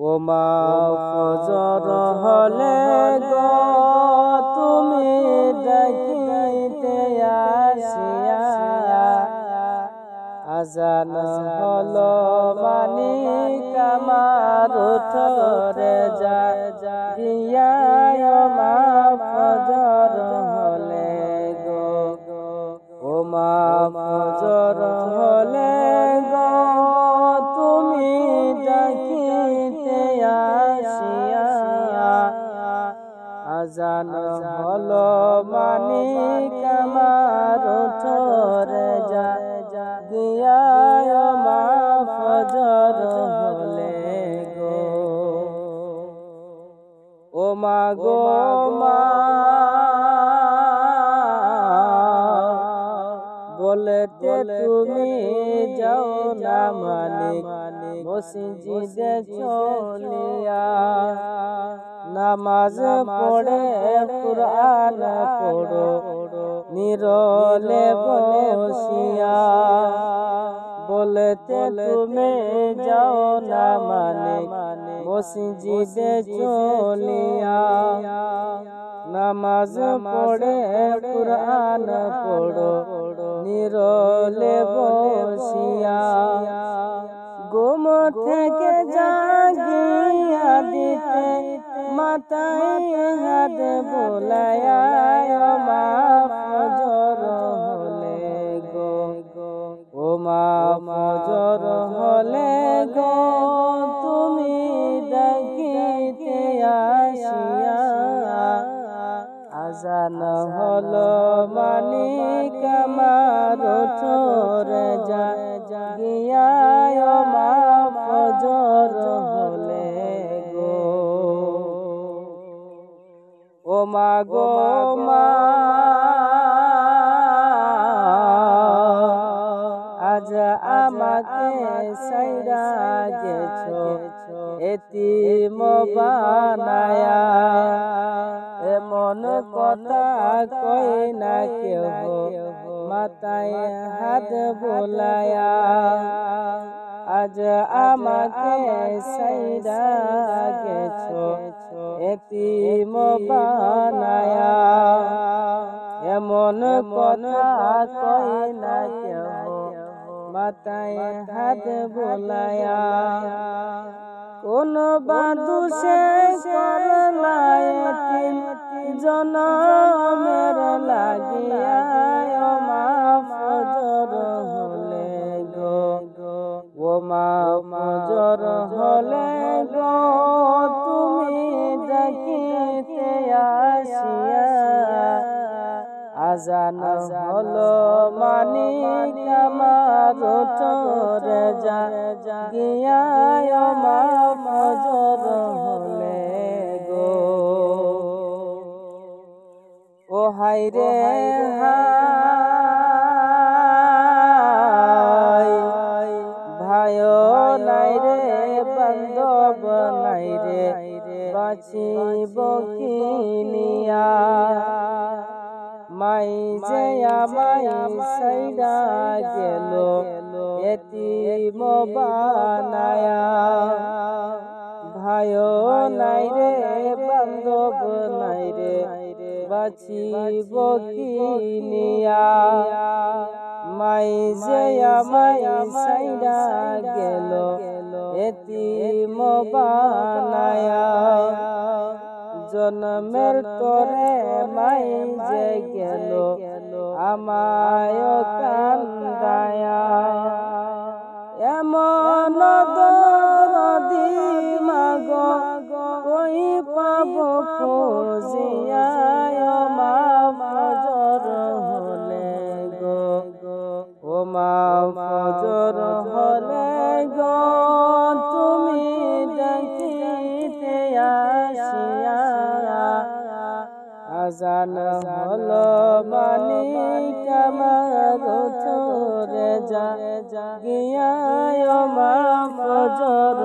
ও মা ফজর হলে গো তুমি ডাকিতে আসিয়া আজান হলো মানিক আমার উঠরে গিয়া ও মা ফজর হলে গো ও মা ফজর হলে গো তুমি ডাকিতে আসিয়া আজান হলো মানিক আমার উঠরে গিয়া ও মা ফজর হলে গো ও মা গো মা বলতে তুমি যাও না মালিক মসজিদে চলিয়া নামাজ পড়ে কুরআন পড়ো নিরলে বসিয়া বলতে তুমি যাও না মালিক মসজিদে চলিয়া নামাজ পড়ে কুরআন পড়ো নিরলে বসিয়া ঘুম থেকে জাগিয়া দিতে মাথায় হাত বোলায়া মা ফজর হলে গো ও মা ফজর হলে গো তুমি ডাকিতে আসিয়া আজান হলো মানিক আমার উঠরে গিয়া ও মা ফজর হলে গো ও মা গো মা আজ আমাকে সাইরা গেছো এতিম বানায়া এমন কথা কই না কেউ মাথায় হাত বোলায়া আজ আমাকে সাইরা গেছো এতিম বানায়া এমন কথা কই না কেউ মাথায় হাত বোলায়া কোন বাদুষে করলাই জনমের লাগিয়া ও মা ফজর হলে গো ও মা ফজর হলে গো তুমি ডাকিতে আসিয়া আজান হলো মানিক আমার উঠরে গিয়া ও মা ফজর হলে গো ও হায় রে হায় ভাইও নাই রে বান্ধব নাই রে বাঁচিব কিনিয়া মাই যে আমায় সাইডা গেল এতিম বানায়া ভাইও নাই রে বান্ধব নাই রে বাঁচিব কিনিয়া মাই যে আমায় সাইডা গেল এতিম বানায়া জন্মের তরে মাই যে গেল আমায় কান্দায়া এমন দরদি মাগো কই পাব খুঁজিয়া মা ফজর হলে গো ও মা ফজর হলে গো তুমি ডাকিতে আসিয়া আজান হলো মানিক আমার উঠরে গিয়া ও মা ফজর